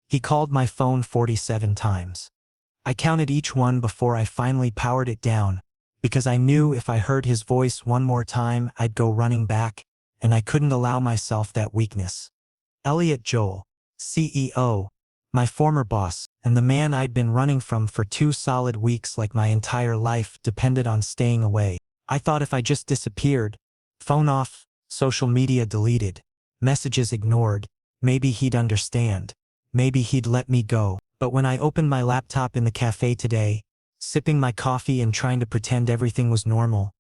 He called my phone 47 times. I counted each one before I finally powered it down, because I knew if I heard his voice one more time I'd go running back, and I couldn't allow myself that weakness. Elliott Joel, CEO, my former boss, and the man I'd been running from for 2 solid weeks like my entire life depended on staying away. I thought if I just disappeared, phone off, social media deleted, messages ignored, maybe he'd understand. Maybe he'd let me go. But when I opened my laptop in the cafe today, sipping my coffee and trying to pretend everything was normal,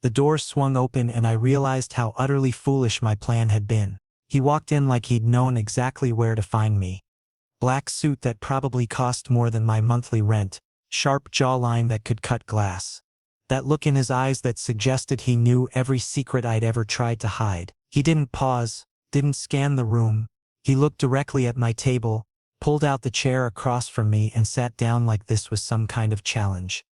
the door swung open and I realized how utterly foolish my plan had been. He walked in like he'd known exactly where to find me. Black suit that probably cost more than my monthly rent, sharp jawline that could cut glass. That look in his eyes that suggested he knew every secret I'd ever tried to hide. He didn't pause, didn't scan the room. He looked directly at my table, pulled out the chair across from me and sat down like this was some kind of challenge.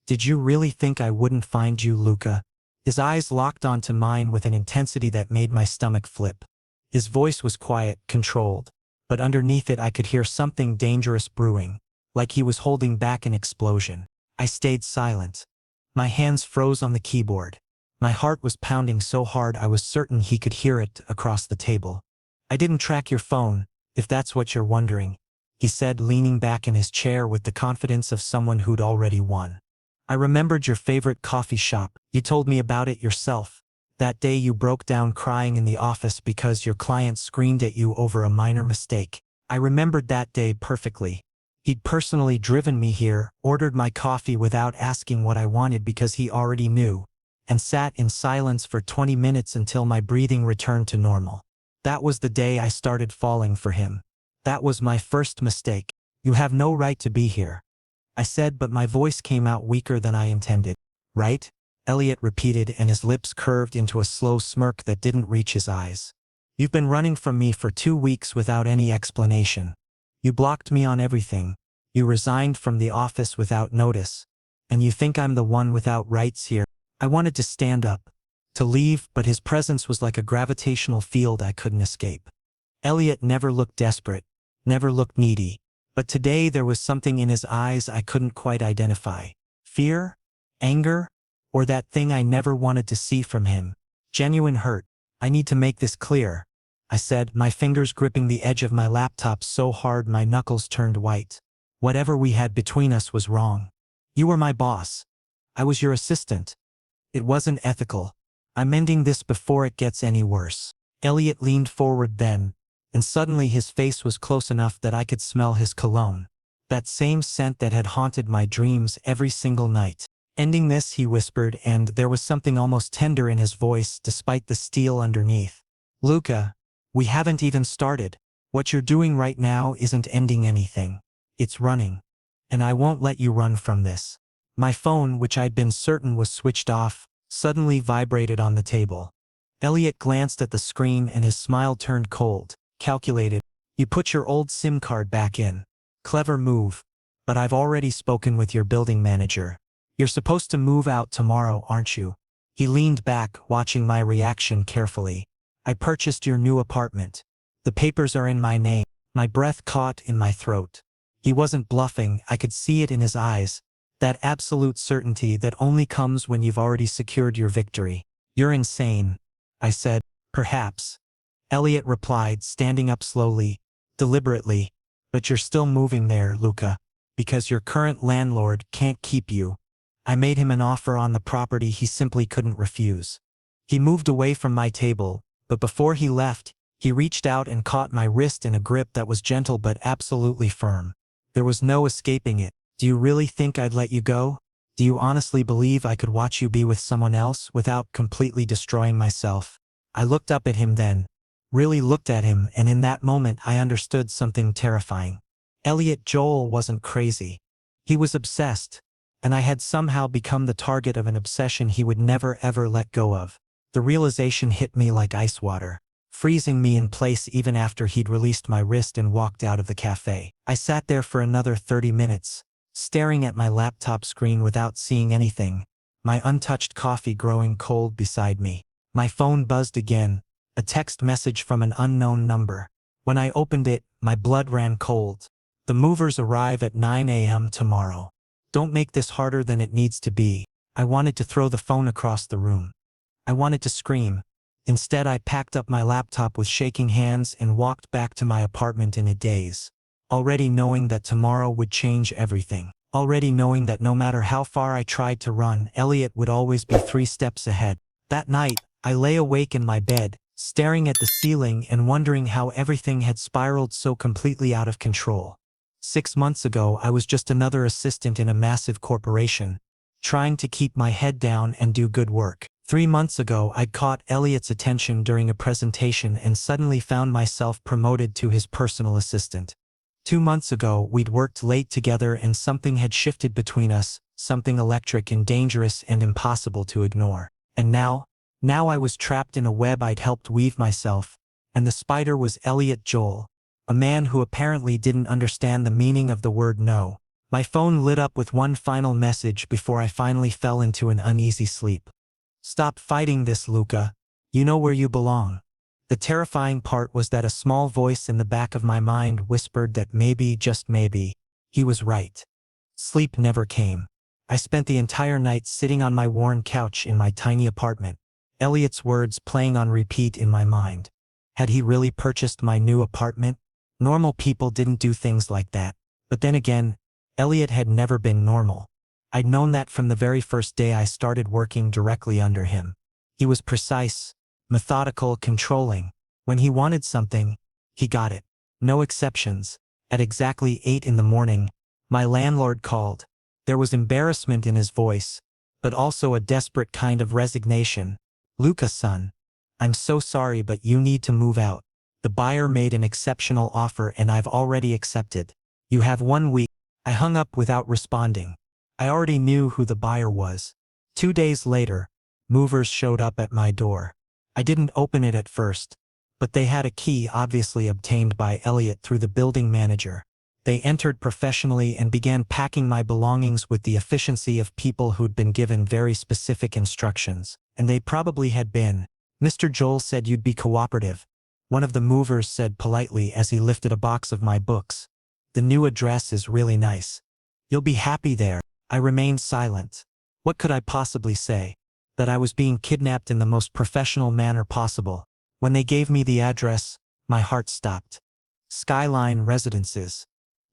"Did you really think I wouldn't find you, Luca?" His eyes locked onto mine with an intensity that made my stomach flip. His voice was quiet, controlled, but underneath it I could hear something dangerous brewing, like he was holding back an explosion. I stayed silent. My hands froze on the keyboard. My heart was pounding so hard I was certain he could hear it across the table. "I didn't track your phone, if that's what you're wondering," he said, leaning back in his chair with the confidence of someone who'd already won. "I remembered your favorite coffee shop. You told me about it yourself. That day you broke down crying in the office because your client screamed at you over a minor mistake. I remembered that day perfectly. He'd personally driven me here, ordered my coffee without asking what I wanted because he already knew, and sat in silence for 20 minutes until my breathing returned to normal. That was the day I started falling for him. That was my first mistake. You have no right to be here," I said, but my voice came out weaker than I intended. "Right?" Elliott repeated, and his lips curved into a slow smirk that didn't reach his eyes. "You've been running from me for 2 weeks without any explanation. You blocked me on everything. You resigned from the office without notice. And you think I'm the one without rights here." I wanted to stand up, to leave, but his presence was like a gravitational field I couldn't escape. Elliott never looked desperate, never looked needy. But today there was something in his eyes I couldn't quite identify. Fear? Anger? Or that thing I never wanted to see from him. Genuine hurt. "I need to make this clear," I said, my fingers gripping the edge of my laptop so hard my knuckles turned white. "Whatever we had between us was wrong. You were my boss. I was your assistant. It wasn't ethical. I'm ending this before it gets any worse." Elliott leaned forward then, and suddenly his face was close enough that I could smell his cologne. That same scent that had haunted my dreams every single night. "Ending this," he whispered, and there was something almost tender in his voice despite the steel underneath. "Luca, we haven't even started. What you're doing right now isn't ending anything. It's running. And I won't let you run from this." My phone, which I'd been certain was switched off, suddenly vibrated on the table. Elliott glanced at the screen and his smile turned cold, calculated. "You put your old SIM card back in. Clever move. But I've already spoken with your building manager. You're supposed to move out tomorrow, aren't you?" He leaned back, watching my reaction carefully. "I purchased your new apartment. The papers are in my name." My breath caught in my throat. He wasn't bluffing, I could see it in his eyes. That absolute certainty that only comes when you've already secured your victory. "You're insane," I said. "Perhaps," Elliott replied, standing up slowly, deliberately. "But you're still moving there, Luca, because your current landlord can't keep you." I made him an offer on the property he simply couldn't refuse. He moved away from my table, but before he left, he reached out and caught my wrist in a grip that was gentle but absolutely firm. There was no escaping it. "Do you really think I'd let you go? Do you honestly believe I could watch you be with someone else without completely destroying myself?" I looked up at him then, really looked at him, and in that moment I understood something terrifying. Elliott Joel wasn't crazy. He was obsessed, and I had somehow become the target of an obsession he would never ever let go of. The realization hit me like ice water, freezing me in place even after he'd released my wrist and walked out of the cafe. I sat there for another 30 minutes, staring at my laptop screen without seeing anything, my untouched coffee growing cold beside me. My phone buzzed again, a text message from an unknown number. When I opened it, my blood ran cold. The movers arrive at 9 a.m. tomorrow. Don't make this harder than it needs to be. I wanted to throw the phone across the room. I wanted to scream. Instead, I packed up my laptop with shaking hands and walked back to my apartment in a daze. Already knowing that tomorrow would change everything. Already knowing that no matter how far I tried to run, Elliott would always be 3 steps ahead. That night, I lay awake in my bed, staring at the ceiling and wondering how everything had spiraled so completely out of control. 6 months ago, I was just another assistant in a massive corporation, trying to keep my head down and do good work. 3 months ago, I'd caught Elliott's attention during a presentation and suddenly found myself promoted to his personal assistant. 2 months ago, we'd worked late together and something had shifted between us, something electric and dangerous and impossible to ignore. And now I was trapped in a web I'd helped weave myself, and the spider was Elliott Joel, a man who apparently didn't understand the meaning of the word no. My phone lit up with one final message before I finally fell into an uneasy sleep. Stop fighting this, Luca. You know where you belong. The terrifying part was that a small voice in the back of my mind whispered that maybe, just maybe, he was right. Sleep never came. I spent the entire night sitting on my worn couch in my tiny apartment, Elliott's words playing on repeat in my mind. Had he really purchased my new apartment? Normal people didn't do things like that. But then again, Elliott had never been normal. I'd known that from the very first day I started working directly under him. He was precise, methodical, controlling. When he wanted something, he got it. No exceptions. At exactly 8 in the morning, my landlord called. There was embarrassment in his voice, but also a desperate kind of resignation. Luca, son, I'm so sorry, but you need to move out. The buyer made an exceptional offer and I've already accepted. You have 1 week. I hung up without responding. I already knew who the buyer was. 2 days later, movers showed up at my door. I didn't open it at first, but they had a key obviously obtained by Elliott through the building manager. They entered professionally and began packing my belongings with the efficiency of people who'd been given very specific instructions. And they probably had been. Mr. Joel said you'd be cooperative. One of the movers said politely as he lifted a box of my books. The new address is really nice. You'll be happy there. I remained silent. What could I possibly say? That I was being kidnapped in the most professional manner possible. When they gave me the address, my heart stopped. Skyline Residences.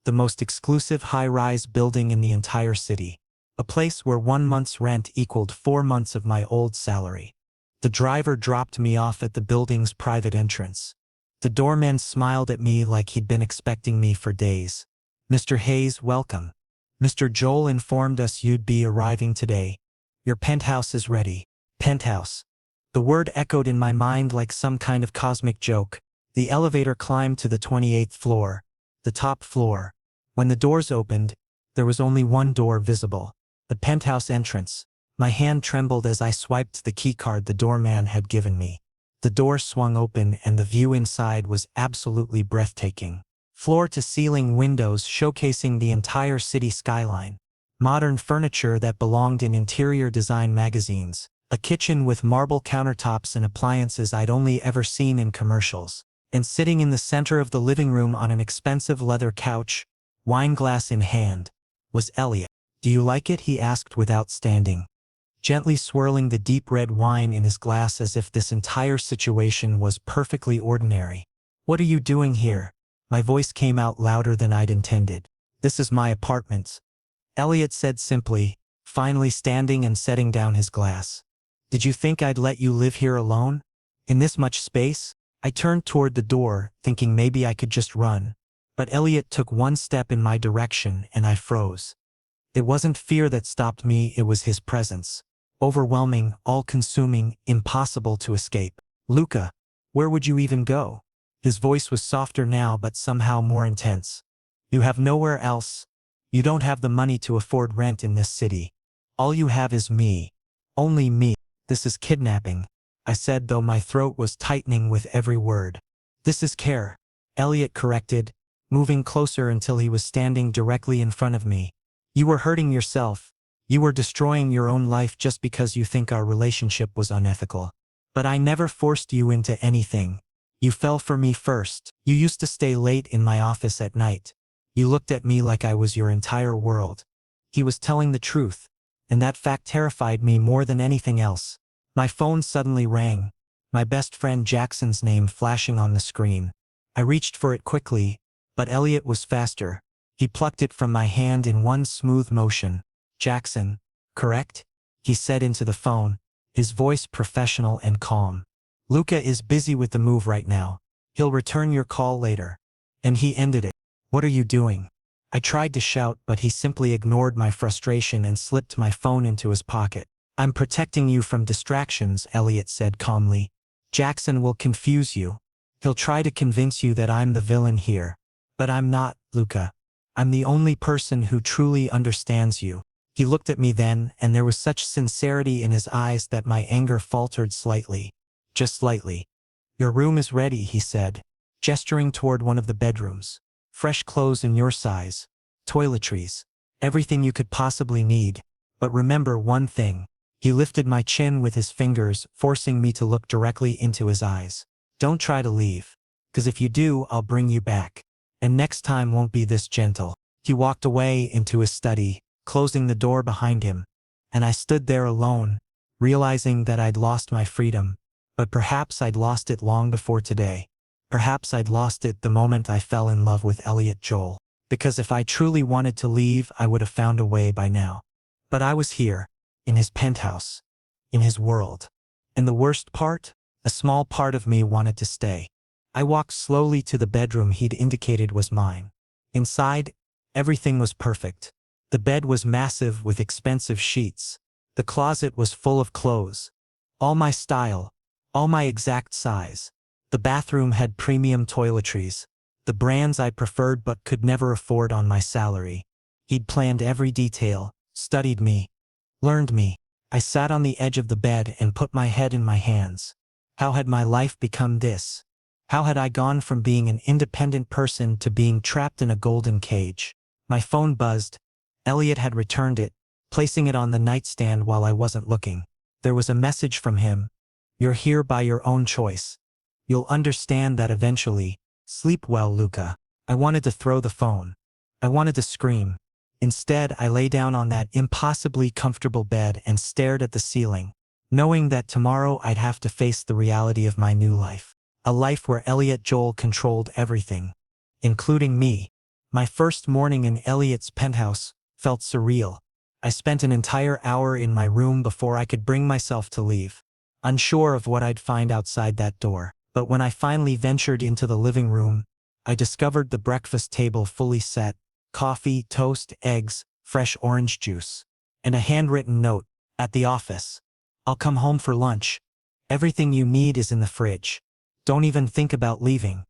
The most exclusive high-rise building in the entire city. A place where 1 month's rent equaled 4 months of my old salary. The driver dropped me off at the building's private entrance. The doorman smiled at me like he'd been expecting me for days. Mr. Hayes, welcome. Mr. Joel informed us you'd be arriving today. Your penthouse is ready. Penthouse. The word echoed in my mind like some kind of cosmic joke. The elevator climbed to the 28th floor, the top floor. When the doors opened, there was only one door visible. The penthouse entrance. My hand trembled as I swiped the keycard the doorman had given me. The door swung open and the view inside was absolutely breathtaking. Floor-to-ceiling windows showcasing the entire city skyline. Modern furniture that belonged in interior design magazines. A kitchen with marble countertops and appliances I'd only ever seen in commercials. And sitting in the center of the living room on an expensive leather couch, wineglass in hand, was Elliott. Do you like it? He asked without standing, gently swirling the deep red wine in his glass as if this entire situation was perfectly ordinary. What are you doing here? My voice came out louder than I'd intended. This is my apartment, Elliott said simply, finally standing and setting down his glass. Did you think I'd let you live here alone? In this much space? I turned toward the door, thinking maybe I could just run. But Elliott took 1 step in my direction and I froze. It wasn't fear that stopped me, it was his presence. Overwhelming, all-consuming, impossible to escape. Luca, where would you even go? His voice was softer now but somehow more intense. You have nowhere else. You don't have the money to afford rent in this city. All you have is me. Only me. This is kidnapping, I said, though my throat was tightening with every word. This is care, Elliott corrected, moving closer until he was standing directly in front of me. You were hurting yourself. You were destroying your own life just because you think our relationship was unethical. But I never forced you into anything. You fell for me first. You used to stay late in my office at night. You looked at me like I was your entire world. He was telling the truth, and that fact terrified me more than anything else. My phone suddenly rang, my best friend Jackson's name flashing on the screen. I reached for it quickly, but Elliott was faster. He plucked it from my hand in one smooth motion. "Jackson, correct?" he said into the phone, his voice professional and calm. "Luca is busy with the move right now. He'll return your call later." And he ended it. "What are you doing?" I tried to shout, but he simply ignored my frustration and slipped my phone into his pocket. "I'm protecting you from distractions," Elliott said calmly. "Jackson will confuse you. He'll try to convince you that I'm the villain here. But I'm not, Luca. I'm the only person who truly understands you." He looked at me then, and there was such sincerity in his eyes that my anger faltered slightly. Just slightly. "Your room is ready," he said, gesturing toward one of the bedrooms. "Fresh clothes in your size. Toiletries. Everything you could possibly need. But remember one thing." He lifted my chin with his fingers, forcing me to look directly into his eyes. "Don't try to leave. 'Cause if you do, I'll bring you back. And next time won't be this gentle." He walked away into his study, closing the door behind him. And I stood there alone, realizing that I'd lost my freedom. But perhaps I'd lost it long before today. Perhaps I'd lost it the moment I fell in love with Elliott Joel. Because if I truly wanted to leave, I would have found a way by now. But I was here, in his penthouse, in his world. And the worst part? A small part of me wanted to stay. I walked slowly to the bedroom he'd indicated was mine. Inside, everything was perfect. The bed was massive with expensive sheets. The closet was full of clothes. All my style, all my exact size. The bathroom had premium toiletries, the brands I preferred but could never afford on my salary. He'd planned every detail, studied me, learned me. I sat on the edge of the bed and put my head in my hands. How had my life become this? How had I gone from being an independent person to being trapped in a golden cage? My phone buzzed. Elliott had returned it, placing it on the nightstand while I wasn't looking. There was a message from him. "You're here by your own choice. You'll understand that eventually. Sleep well, Luca." I wanted to throw the phone. I wanted to scream. Instead, I lay down on that impossibly comfortable bed and stared at the ceiling, knowing that tomorrow I'd have to face the reality of my new life. A life where Elliott Joel controlled everything, including me. My first morning in Elliott's penthouse felt surreal. I spent an entire hour in my room before I could bring myself to leave, unsure of what I'd find outside that door. But when I finally ventured into the living room, I discovered the breakfast table fully set: coffee, toast, eggs, fresh orange juice, and a handwritten note. "At the office. I'll come home for lunch. Everything you need is in the fridge. Don't even think about leaving."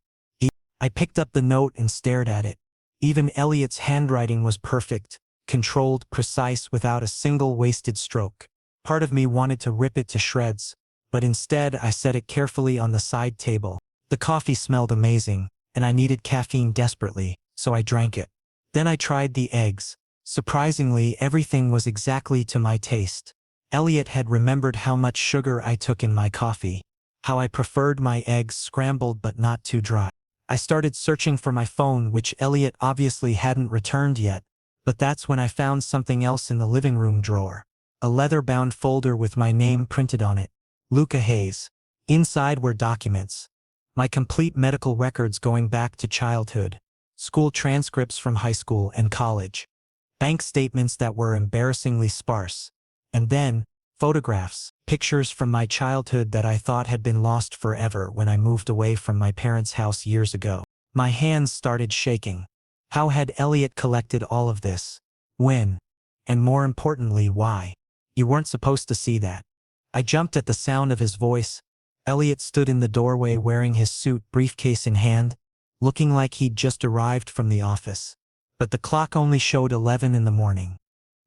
I picked up the note and stared at it. Even Elliott's handwriting was perfect, controlled, precise, without a single wasted stroke. Part of me wanted to rip it to shreds, but instead I set it carefully on the side table. The coffee smelled amazing, and I needed caffeine desperately, so I drank it. Then I tried the eggs. Surprisingly, everything was exactly to my taste. Elliott had remembered how much sugar I took in my coffee, how I preferred my eggs scrambled but not too dry. I started searching for my phone, which Elliott obviously hadn't returned yet, but that's when I found something else in the living room drawer. A leather-bound folder with my name printed on it. Luca Hayes. Inside were documents. My complete medical records going back to childhood. School transcripts from high school and college. Bank statements that were embarrassingly sparse. And then, photographs, pictures from my childhood that I thought had been lost forever when I moved away from my parents' house years ago. My hands started shaking. How had Elliott collected all of this? When? And more importantly, why? "You weren't supposed to see that." I jumped at the sound of his voice. Elliott stood in the doorway wearing his suit, briefcase in hand, looking like he'd just arrived from the office. But the clock only showed 11 in the morning.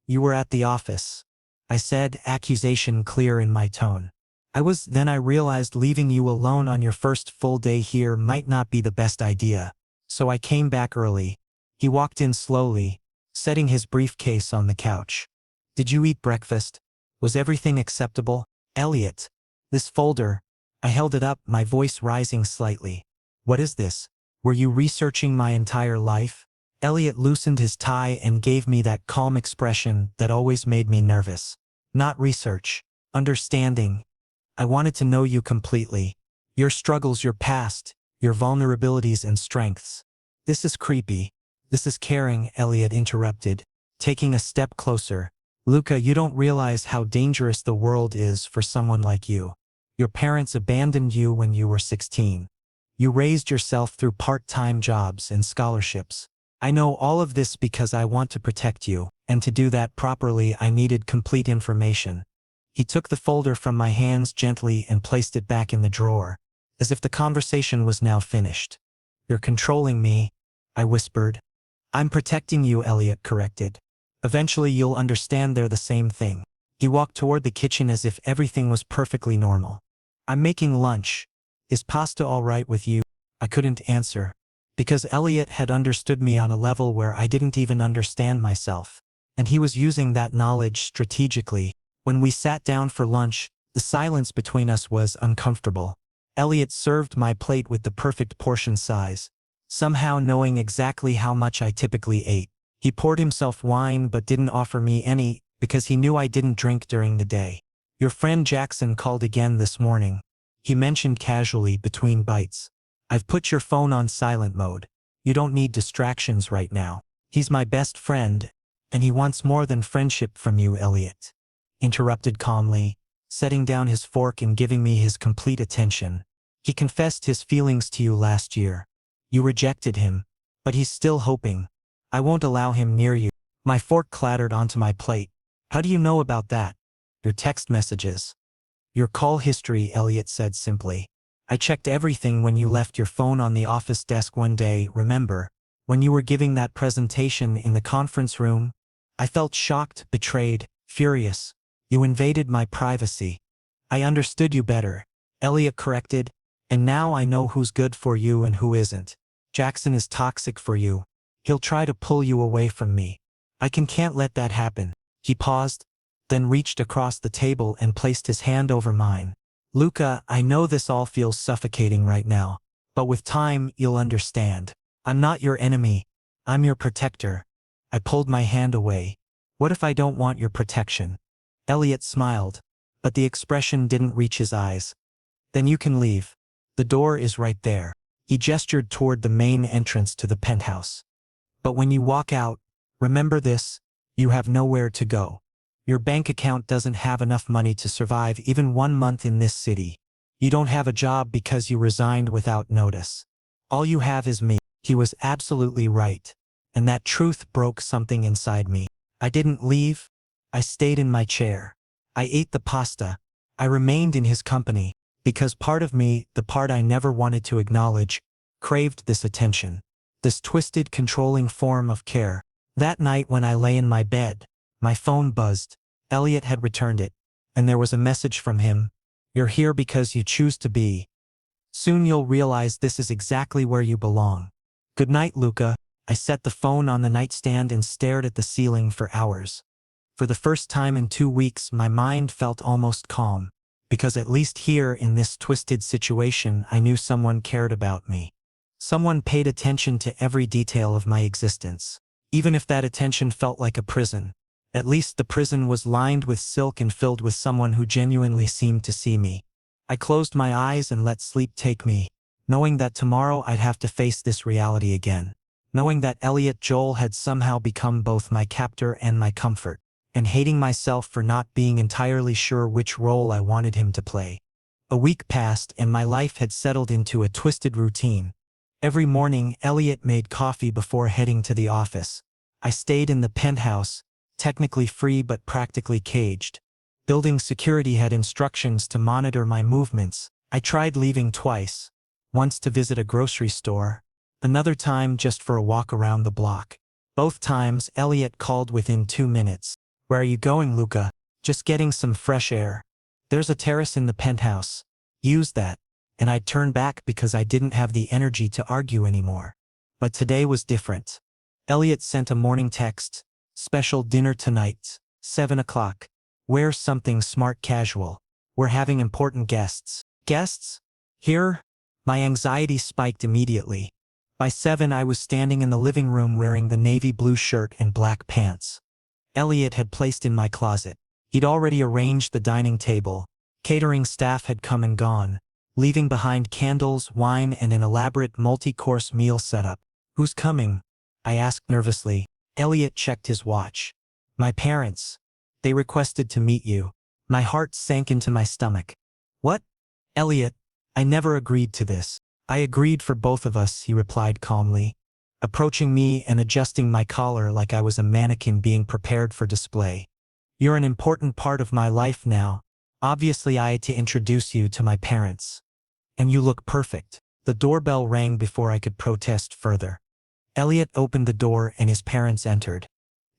"You were at the office," I said, accusation clear in my tone. Then I realized leaving you alone on your first full day here might not be the best idea. So I came back early." He walked in slowly, setting his briefcase on the couch. "Did you eat breakfast? Was everything acceptable?" "Elliott. This folder." I held it up, my voice rising slightly. What is this? Were you researching my entire life? Elliott loosened his tie and gave me that calm expression that always made me nervous. Not research. Understanding. I wanted to know you completely. Your struggles, your past, your vulnerabilities and strengths. This is creepy. This is caring, Elliott interrupted, taking a step closer. Luca, you don't realize how dangerous the world is for someone like you. Your parents abandoned you when you were 16. You raised yourself through part-time jobs and scholarships. I know all of this because I want to protect you, and to do that properly I needed complete information. He took the folder from my hands gently and placed it back in the drawer, as if the conversation was now finished. You're controlling me, I whispered. I'm protecting you, Elliott corrected. Eventually you'll understand they're the same thing. He walked toward the kitchen as if everything was perfectly normal. I'm making lunch. Is pasta all right with you? I couldn't answer, because Elliott had understood me on a level where I didn't even understand myself, and he was using that knowledge strategically. When we sat down for lunch, the silence between us was uncomfortable. Elliott served my plate with the perfect portion size, somehow knowing exactly how much I typically ate. He poured himself wine but didn't offer me any, because he knew I didn't drink during the day. Your friend Jackson called again this morning. He mentioned casually between bites. I've put your phone on silent mode. You don't need distractions right now. He's my best friend, and he wants more than friendship from you, Elliott. Interrupted calmly, setting down his fork and giving me his complete attention. He confessed his feelings to you last year. You rejected him, but he's still hoping. I won't allow him near you. My fork clattered onto my plate. How do you know about that? Your text messages. Your call history, Elliott said simply. I checked everything when you left your phone on the office desk one day, remember? When you were giving that presentation in the conference room? I felt shocked, betrayed, furious. You invaded my privacy. I understood you better, Elliott corrected, and now I know who's good for you and who isn't. Jackson is toxic for you. He'll try to pull you away from me. I can't let that happen. He paused, then reached across the table and placed his hand over mine. Luca, I know this all feels suffocating right now, but with time you'll understand. I'm not your enemy. I'm your protector. I pulled my hand away. What if I don't want your protection? Elliott smiled, but the expression didn't reach his eyes. Then you can leave. The door is right there. He gestured toward the main entrance to the penthouse. But when you walk out, remember this, you have nowhere to go. Your bank account doesn't have enough money to survive even 1 month in this city. You don't have a job because you resigned without notice. All you have is me. He was absolutely right. And that truth broke something inside me. I didn't leave. I stayed in my chair. I ate the pasta. I remained in his company, because part of me, the part I never wanted to acknowledge, craved this attention. This twisted, controlling form of care. That night when I lay in my bed, my phone buzzed. Elliott had returned it, and there was a message from him. You're here because you choose to be. Soon you'll realize this is exactly where you belong. Good night, Luca. I set the phone on the nightstand and stared at the ceiling for hours. For the first time in 2 weeks, my mind felt almost calm, because at least here in this twisted situation, I knew someone cared about me. Someone paid attention to every detail of my existence. Even if that attention felt like a prison, at least the prison was lined with silk and filled with someone who genuinely seemed to see me. I closed my eyes and let sleep take me, knowing that tomorrow I'd have to face this reality again. Knowing that Elliott Joel had somehow become both my captor and my comfort, and hating myself for not being entirely sure which role I wanted him to play. A week passed and my life had settled into a twisted routine. Every morning, Elliott made coffee before heading to the office. I stayed in the penthouse, technically free but practically caged. Building security had instructions to monitor my movements. I tried leaving twice, once to visit a grocery store, another time just for a walk around the block. Both times, Elliott called within 2 minutes. Where are you going, Luca? Just getting some fresh air. There's a terrace in the penthouse. Use that. And I'd turn back because I didn't have the energy to argue anymore. But today was different. Elliott sent a morning text. Special dinner tonight, 7 o'clock. Wear something smart casual. We're having important guests. Guests? Here? My anxiety spiked immediately. By 7 I was standing in the living room wearing the navy blue shirt and black pants Elliott had placed in my closet. He'd already arranged the dining table. Catering staff had come and gone, leaving behind candles, wine, and an elaborate multi-course meal setup. Who's coming? I asked nervously. Elliott checked his watch. My parents. They requested to meet you. My heart sank into my stomach. What? Elliott, I never agreed to this. I agreed for both of us, he replied calmly, approaching me and adjusting my collar like I was a mannequin being prepared for display. You're an important part of my life now. Obviously I had to introduce you to my parents. And you look perfect. The doorbell rang before I could protest further. Elliott opened the door and his parents entered.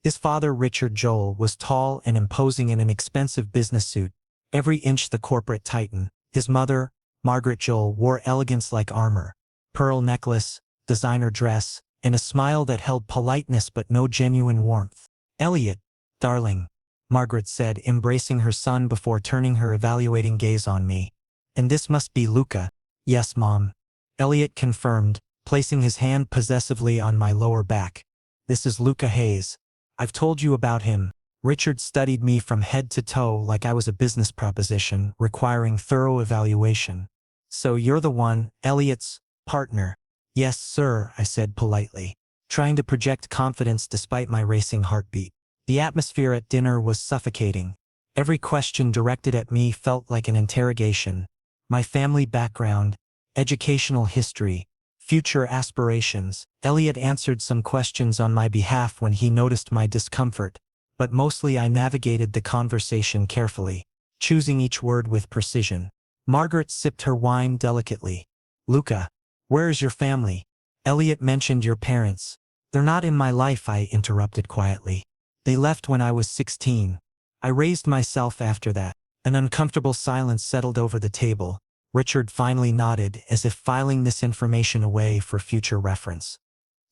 His father, Richard Joel, was tall and imposing in an expensive business suit, every inch the corporate titan. His mother, Margaret Joel, wore elegance like armor, pearl necklace, designer dress, and a smile that held politeness but no genuine warmth. Elliott, darling, Margaret said, embracing her son before turning her evaluating gaze on me. And this must be Luca. Yes, Mom. Elliott confirmed, placing his hand possessively on my lower back. This is Luca Hayes. I've told you about him. Richard studied me from head to toe like I was a business proposition requiring thorough evaluation. So you're the one, Elliott's partner. Yes, sir, I said politely, trying to project confidence despite my racing heartbeat. The atmosphere at dinner was suffocating. Every question directed at me felt like an interrogation. My family background, educational history, future aspirations. Elliott answered some questions on my behalf when he noticed my discomfort, but mostly I navigated the conversation carefully, choosing each word with precision. Margaret sipped her wine delicately. Luca, where is your family? Elliott mentioned your parents. They're not in my life, I interrupted quietly. They left when I was 16. I raised myself after that. An uncomfortable silence settled over the table. Richard finally nodded, as if filing this information away for future reference.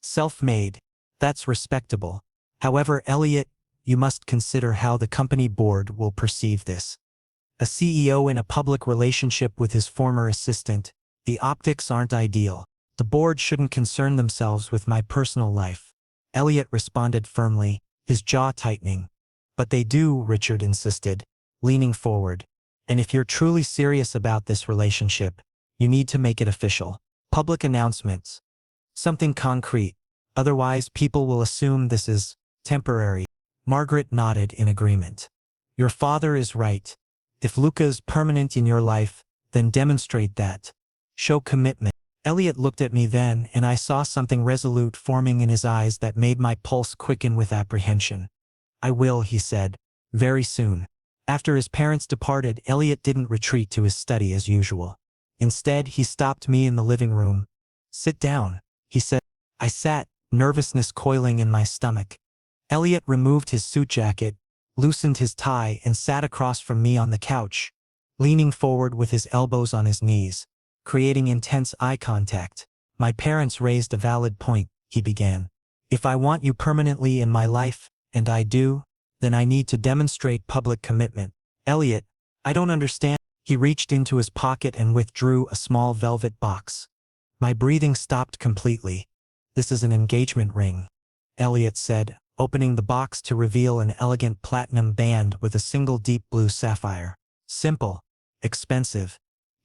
Self-made. That's respectable. However, Elliott, you must consider how the company board will perceive this. A CEO in a public relationship with his former assistant, the optics aren't ideal. The board shouldn't concern themselves with my personal life. Elliott responded firmly, his jaw tightening. But they do, Richard insisted, leaning forward. And if you're truly serious about this relationship, you need to make it official. Public announcements. Something concrete. Otherwise, people will assume this is temporary. Margaret nodded in agreement. Your father is right. If Luca is permanent in your life, then demonstrate that. Show commitment. Elliott looked at me then, and I saw something resolute forming in his eyes that made my pulse quicken with apprehension. I will, he said. Very soon. After his parents departed, Elliott didn't retreat to his study as usual. Instead, he stopped me in the living room. Sit down, he said. I sat, nervousness coiling in my stomach. Elliott removed his suit jacket, loosened his tie, and sat across from me on the couch, leaning forward with his elbows on his knees, creating intense eye contact. My parents raised a valid point, he began. If I want you permanently in my life, and I do, then I need to demonstrate public commitment. Elliott, I don't understand. He reached into his pocket and withdrew a small velvet box. My breathing stopped completely. This is an engagement ring, Elliott said, opening the box to reveal an elegant platinum band with a single deep blue sapphire. Simple, expensive,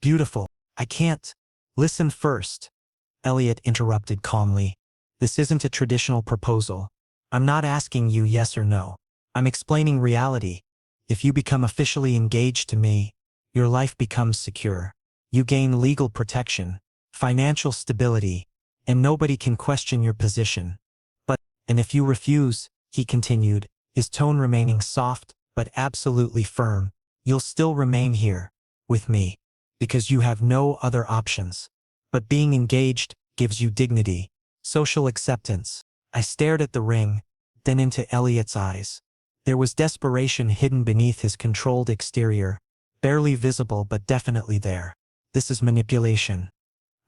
beautiful. I can't. Listen first, Elliott interrupted calmly. This isn't a traditional proposal. I'm not asking you yes or no. I'm explaining reality. If you become officially engaged to me, your life becomes secure. You gain legal protection, financial stability, and nobody can question your position. And if you refuse, he continued, his tone remaining soft but absolutely firm, you'll still remain here, with me, because you have no other options. But being engaged gives you dignity, social acceptance. I stared at the ring, then into Elliott's eyes. There was desperation hidden beneath his controlled exterior, barely visible but definitely there. This is manipulation,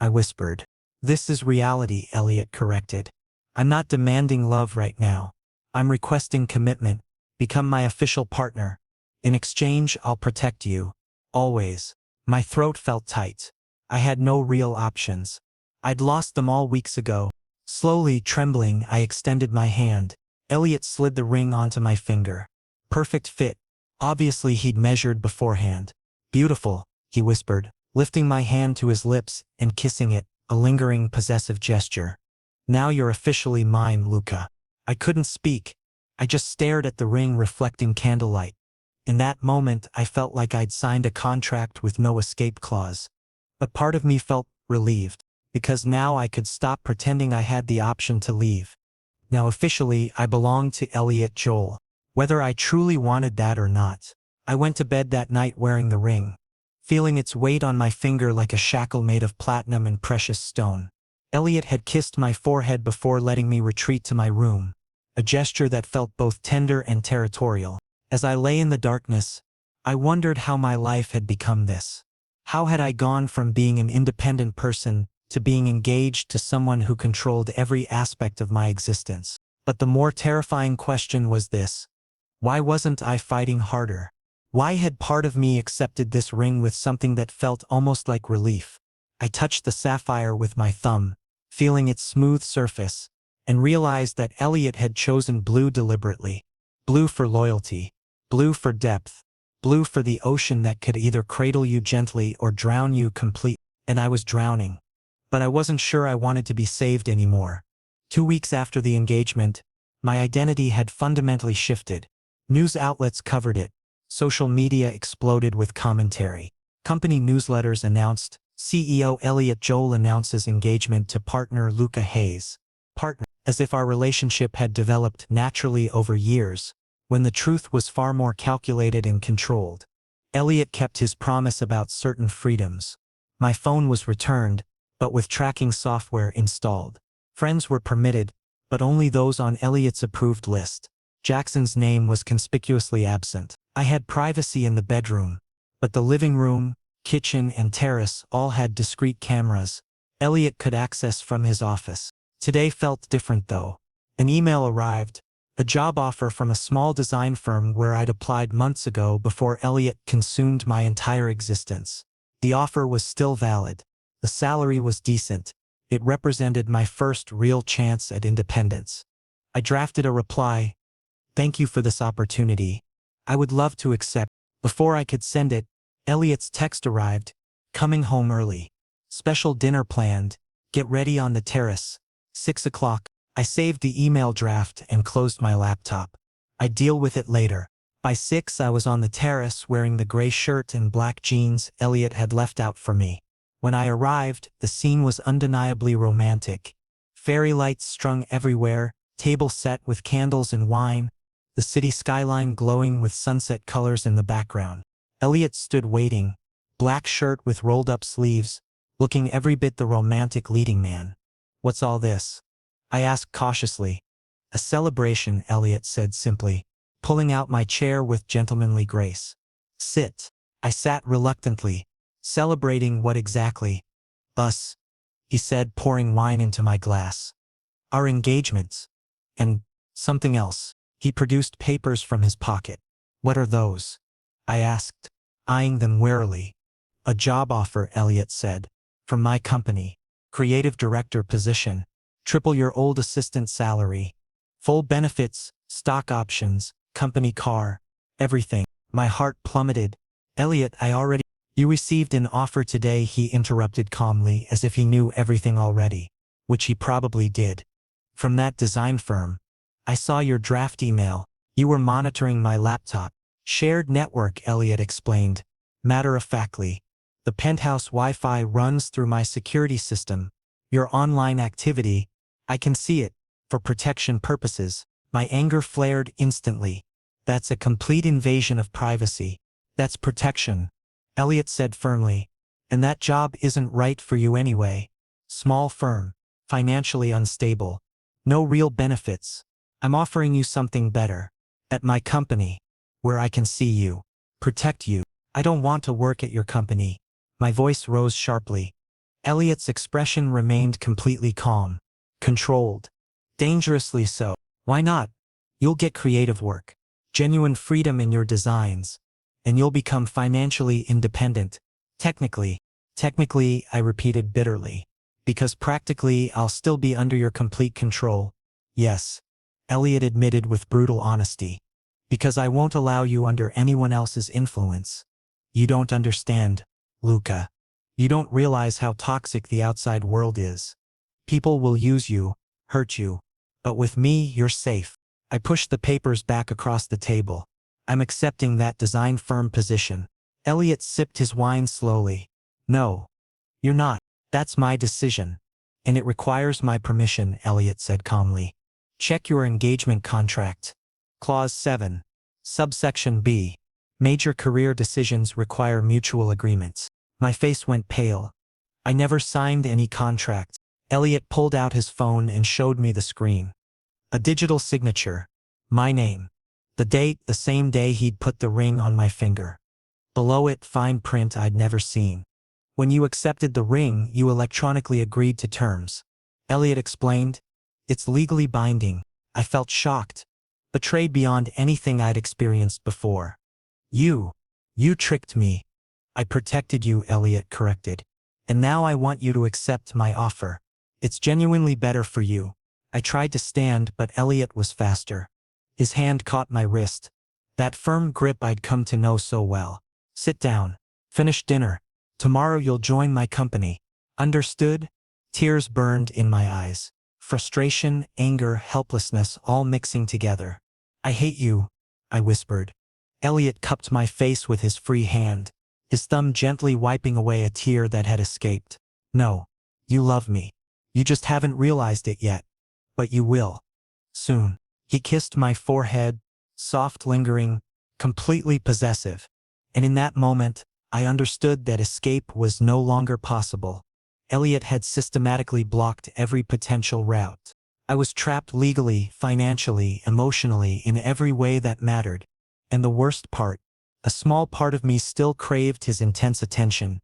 I whispered. This is reality, Elliott corrected. I'm not demanding love right now. I'm requesting commitment. Become my official partner. In exchange, I'll protect you. Always. My throat felt tight. I had no real options. I'd lost them all weeks ago. Slowly, trembling, I extended my hand. Elliott slid the ring onto my finger. Perfect fit. Obviously he'd measured beforehand. Beautiful, he whispered, lifting my hand to his lips and kissing it, a lingering, possessive gesture. Now you're officially mine, Luca. I couldn't speak. I just stared at the ring reflecting candlelight. In that moment, I felt like I'd signed a contract with no escape clause. But part of me felt relieved, because now I could stop pretending I had the option to leave. Now officially, I belonged to Elliott Joel, whether I truly wanted that or not. I went to bed that night wearing the ring, feeling its weight on my finger like a shackle made of platinum and precious stone. Elliott had kissed my forehead before letting me retreat to my room, a gesture that felt both tender and territorial. As I lay in the darkness, I wondered how my life had become this. How had I gone from being an independent person to being engaged to someone who controlled every aspect of my existence? But the more terrifying question was this: why wasn't I fighting harder? Why had part of me accepted this ring with something that felt almost like relief? I touched the sapphire with my thumb, feeling its smooth surface, and realized that Elliott had chosen blue deliberately. Blue for loyalty. Blue for depth. Blue for the ocean that could either cradle you gently or drown you completely. And I was drowning. But I wasn't sure I wanted to be saved anymore. 2 weeks after the engagement, my identity had fundamentally shifted. News outlets covered it. Social media exploded with commentary. Company newsletters announced, CEO Elliott Joel announces engagement to partner Luca Hayes. Partner, as if our relationship had developed naturally over years, when the truth was far more calculated and controlled. Elliott kept his promise about certain freedoms. My phone was returned, but with tracking software installed. Friends were permitted, but only those on Elliott's approved list. Jackson's name was conspicuously absent. I had privacy in the bedroom, but the living room, kitchen, and terrace all had discrete cameras Elliott could access from his office. Today felt different though. An email arrived, a job offer from a small design firm where I'd applied months ago before Elliott consumed my entire existence. The offer was still valid. The salary was decent. It represented my first real chance at independence. I drafted a reply. Thank you for this opportunity. I would love to accept. Before I could send it, Elliott's text arrived. Coming home early. Special dinner planned. Get ready on the terrace. 6 o'clock. I saved the email draft and closed my laptop. I'd deal with it later. By 6 I was on the terrace wearing the gray shirt and black jeans Elliott had left out for me. When I arrived, the scene was undeniably romantic. Fairy lights strung everywhere, table set with candles and wine, the city skyline glowing with sunset colors in the background. Elliott stood waiting, black shirt with rolled-up sleeves, looking every bit the romantic leading man. What's all this? I asked cautiously. A celebration, Elliott said simply, pulling out my chair with gentlemanly grace. Sit. I sat reluctantly. Celebrating what exactly? Us, he said, pouring wine into my glass. Our engagements. And something else. He produced papers from his pocket. What are those? I asked, eyeing them warily. A job offer, Elliott said. From my company. Creative director position. Triple your old assistant salary. Full benefits, stock options, company car, everything. My heart plummeted. Elliott, You received an offer today, he interrupted calmly, as if he knew everything already. Which he probably did. From that design firm. I saw your draft email. You were monitoring my laptop. Shared network, Elliott explained, matter-of-factly. The penthouse Wi-Fi runs through my security system. Your online activity, I can see it. For protection purposes. My anger flared instantly. That's a complete invasion of privacy. That's protection, Elliott said firmly. And that job isn't right for you anyway. Small firm. Financially unstable. No real benefits. I'm offering you something better. At my company. Where I can see you. Protect you. I don't want to work at your company. My voice rose sharply. Elliott's expression remained completely calm. Controlled. Dangerously so. Why not? You'll get creative work. Genuine freedom in your designs. And you'll become financially independent. Technically, technically, I repeated bitterly. Because practically, I'll still be under your complete control. Yes, Elliott admitted with brutal honesty. Because I won't allow you under anyone else's influence. You don't understand, Luca. You don't realize how toxic the outside world is. People will use you, hurt you. But with me, you're safe. I pushed the papers back across the table. I'm accepting that design firm position. Elliott sipped his wine slowly. No, you're not. That's my decision. And it requires my permission, Elliott said calmly. Check your engagement contract. Clause 7. Subsection B. Major career decisions require mutual agreements. My face went pale. I never signed any contract. Elliott pulled out his phone and showed me the screen. A digital signature. My name. The date, the same day he'd put the ring on my finger. Below it, fine print I'd never seen. When you accepted the ring, you electronically agreed to terms. Elliott explained. It's legally binding. I felt shocked. Betrayed beyond anything I'd experienced before. You tricked me. I protected you, Elliott corrected. And now I want you to accept my offer. It's genuinely better for you. I tried to stand, but Elliott was faster. His hand caught my wrist. That firm grip I'd come to know so well. Sit down. Finish dinner. Tomorrow you'll join my company. Understood? Tears burned in my eyes. Frustration, anger, helplessness all mixing together. I hate you, I whispered. Elliott cupped my face with his free hand, his thumb gently wiping away a tear that had escaped. No, you love me. You just haven't realized it yet. But you will. Soon. He kissed my forehead, soft, lingering, completely possessive. And in that moment, I understood that escape was no longer possible. Elliott had systematically blocked every potential route. I was trapped legally, financially, emotionally, in every way that mattered. And the worst part, a small part of me still craved his intense attention.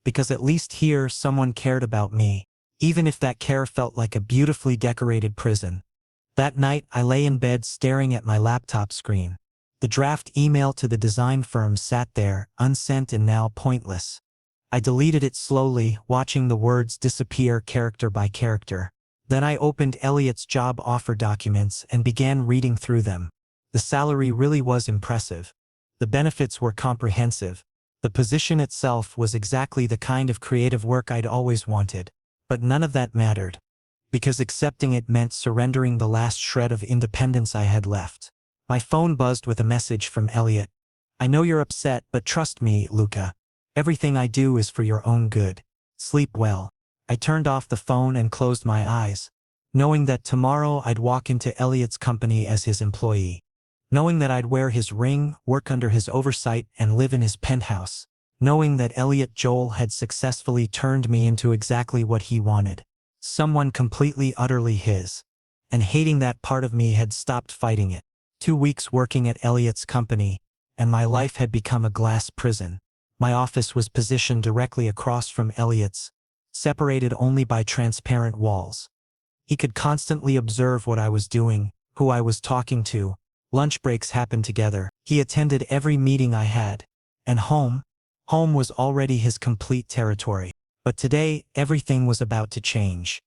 Because at least here someone cared about me, even if that care felt like a beautifully decorated prison. That night I lay in bed staring at my laptop screen. The draft email to the design firm sat there, unsent and now pointless. I deleted it slowly, watching the words disappear character by character. Then I opened Elliott's job offer documents and began reading through them. The salary really was impressive. The benefits were comprehensive. The position itself was exactly the kind of creative work I'd always wanted. But none of that mattered. Because accepting it meant surrendering the last shred of independence I had left. My phone buzzed with a message from Elliott. I know you're upset, but trust me, Luca. Everything I do is for your own good. Sleep well. I turned off the phone and closed my eyes, knowing that tomorrow I'd walk into Elliott's company as his employee. Knowing that I'd wear his ring, work under his oversight, and live in his penthouse. Knowing that Elliott Joel had successfully turned me into exactly what he wanted. Someone completely, utterly his. And hating that part of me had stopped fighting it. 2 weeks working at Elliott's company, and my life had become a glass prison. My office was positioned directly across from Elliott's, separated only by transparent walls. He could constantly observe what I was doing, who I was talking to. Lunch breaks happened together. He attended every meeting I had. And home was already his complete territory. But today, everything was about to change.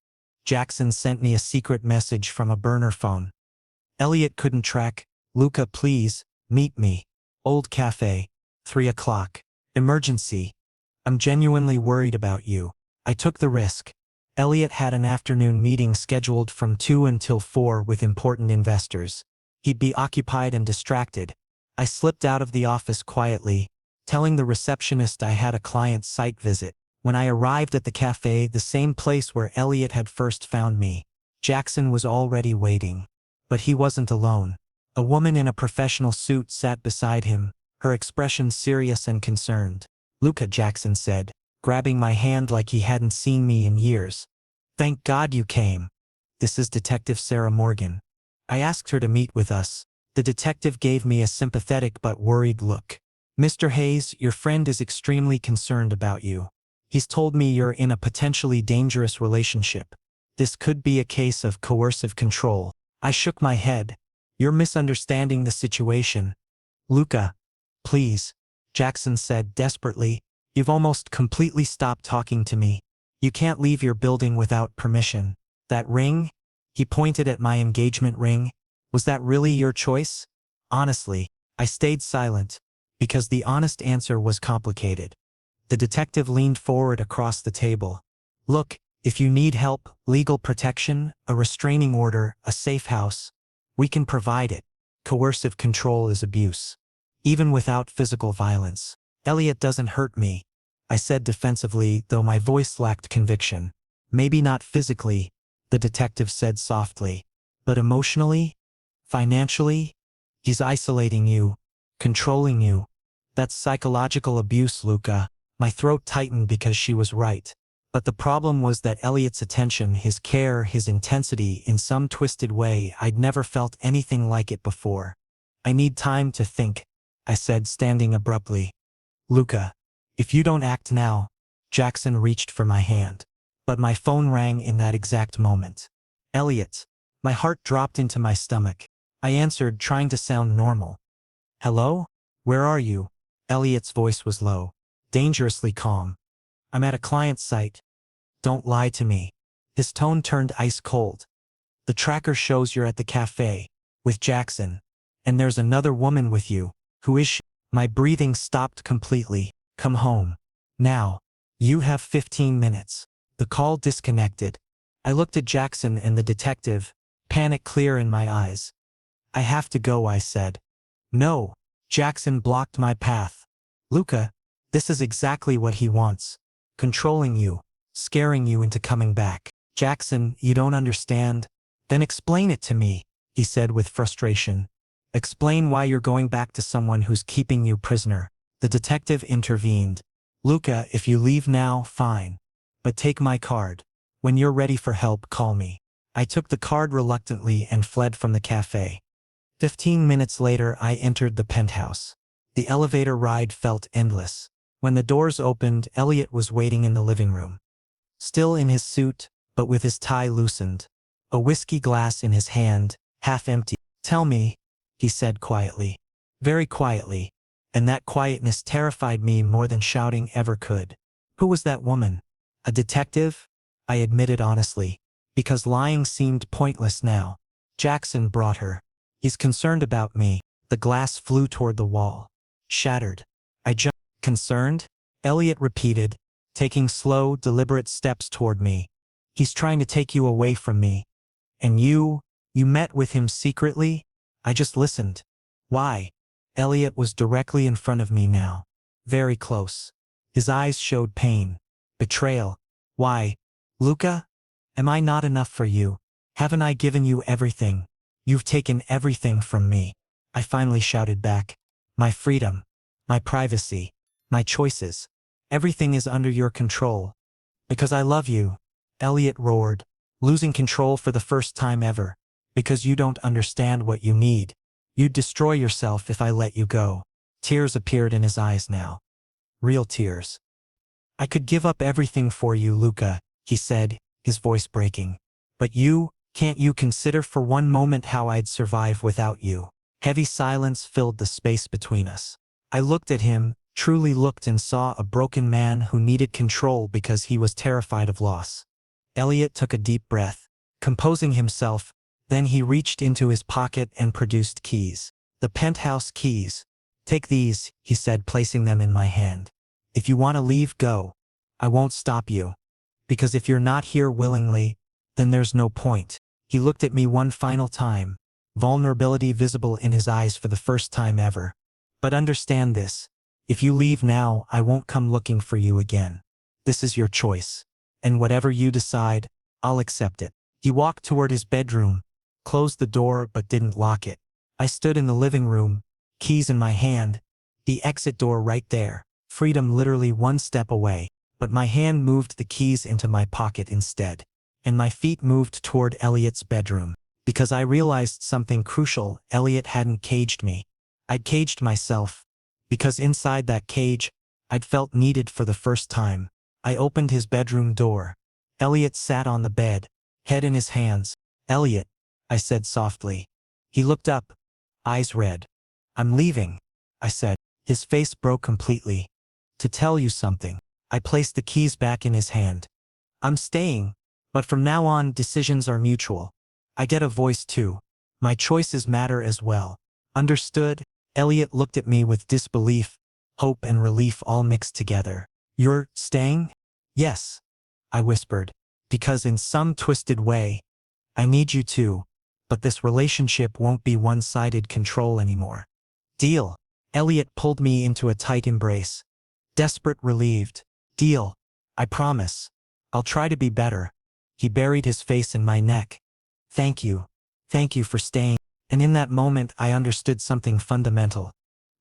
Jackson sent me a secret message from a burner phone. Elliott couldn't track. Luca, please, meet me. Old café. 3 o'clock. Emergency. I'm genuinely worried about you. I took the risk. Elliott had an afternoon meeting scheduled from 2 until 4 with important investors. He'd be occupied and distracted. I slipped out of the office quietly, telling the receptionist I had a client site visit. When I arrived at the café, the same place where Elliott had first found me, Jackson was already waiting. But he wasn't alone. A woman in a professional suit sat beside him, her expression serious and concerned. Luca, Jackson said, grabbing my hand like he hadn't seen me in years. Thank God you came. This is Detective Sarah Morgan. I asked her to meet with us. The detective gave me a sympathetic but worried look. Mr. Hayes, your friend is extremely concerned about you. He's told me you're in a potentially dangerous relationship. This could be a case of coercive control. I shook my head. You're misunderstanding the situation. Luca, please, Jackson said desperately. You've almost completely stopped talking to me. You can't leave your building without permission. That ring?" He pointed at my engagement ring. "Was that really your choice?" Honestly, I stayed silent, because the honest answer was complicated. The detective leaned forward across the table. "Look, if you need help, legal protection, a restraining order, a safe house, we can provide it. Coercive control is abuse. Even without physical violence. Elliott doesn't hurt me," I said defensively, though my voice lacked conviction. "Maybe not physically," the detective said softly. "But emotionally? Financially? He's isolating you, controlling you. That's psychological abuse, Luca." My throat tightened because she was right. But the problem was that Elliott's attention, his care, his intensity, in some twisted way, I'd never felt anything like it before. "I need time to think," I said, standing abruptly. "Luca, if you don't act now." Jackson reached for my hand. But my phone rang in that exact moment. "Elliott." My heart dropped into my stomach. I answered, trying to sound normal. "Hello? Where are you?" Elliott's voice was low, dangerously calm. "I'm at a client site." "Don't lie to me." His tone turned ice cold. "The tracker shows you're at the café, with Jackson. And there's another woman with you. Who is she?" My breathing stopped completely. "Come home. Now. You have 15 minutes. The call disconnected. I looked at Jackson and the detective, panic clear in my eyes. "I have to go," I said. "No." Jackson blocked my path. "Luca, this is exactly what he wants. Controlling you, scaring you into coming back." "Jackson, you don't understand." "Then explain it to me," he said with frustration. "Explain why you're going back to someone who's keeping you prisoner." The detective intervened. "Luca, if you leave now, fine. But take my card. When you're ready for help, call me." I took the card reluctantly and fled from the cafe. 15 minutes later, I entered the penthouse. The elevator ride felt endless. When the doors opened, Elliott was waiting in the living room. Still in his suit, but with his tie loosened. A whiskey glass in his hand, half empty. "Tell me," he said quietly. Very quietly. And that quietness terrified me more than shouting ever could. "Who was that woman?" "A detective," I admitted honestly, because lying seemed pointless now. "Jackson brought her. He's concerned about me." The glass flew toward the wall. Shattered. I jumped. "Concerned?" Elliott repeated, taking slow, deliberate steps toward me. "He's trying to take you away from me." "And you met with him secretly?" I just listened. "Why?" Elliott was directly in front of me now. Very close. His eyes showed pain. Betrayal. "Why? Luca? Am I not enough for you? Haven't I given you everything? You've taken everything from me." I finally shouted back. "My freedom. My privacy. My choices. Everything is under your control. Because I love you." Elliott roared, losing control for the first time ever. "Because you don't understand what you need. You'd destroy yourself if I let you go." Tears appeared in his eyes now. Real tears. "I could give up everything for you, Luca," he said, his voice breaking. "But can't you consider for one moment how I'd survive without you?" Heavy silence filled the space between us. I looked at him, truly looked, and saw a broken man who needed control because he was terrified of loss. Elliott took a deep breath, composing himself. Then he reached into his pocket and produced keys. "The penthouse keys. Take these," he said, placing them in my hand. "If you want to leave, go. I won't stop you. Because if you're not here willingly, then there's no point." He looked at me one final time, vulnerability visible in his eyes for the first time ever. "But understand this. If you leave now, I won't come looking for you again. This is your choice. And whatever you decide, I'll accept it." He walked toward his bedroom, closed the door but didn't lock it. I stood in the living room, keys in my hand, the exit door right there, freedom literally one step away. But my hand moved the keys into my pocket instead. And my feet moved toward Elliott's bedroom. Because I realized something crucial: Elliott hadn't caged me. I'd caged myself. Because inside that cage, I'd felt needed for the first time. I opened his bedroom door. Elliott sat on the bed, head in his hands. "Elliott," I said softly. He looked up, eyes red. "I'm leaving," I said. His face broke completely. to tell you something. I placed the keys back in his hand. I'm staying, but from now on decisions are mutual. I get a voice too. My choices matter as well. Understood? Elliott looked at me with disbelief, hope and relief all mixed together. You're staying? Yes, I whispered, because in some twisted way, I need you too, but this relationship won't be one-sided control anymore. Deal. Elliott pulled me into a tight embrace. Desperate, relieved. Deal. I promise. I'll try to be better. He buried his face in my neck. Thank you. Thank you for staying. And in that moment I understood something fundamental.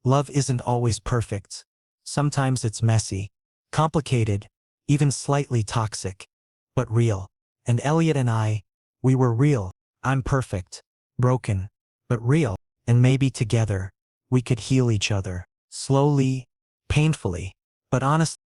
Love isn't always perfect. Sometimes it's messy, complicated, even slightly toxic, but real. And Elliott and we were real. I'm perfect, broken, but real. And maybe together, we could heal each other. Slowly, painfully, but honestly.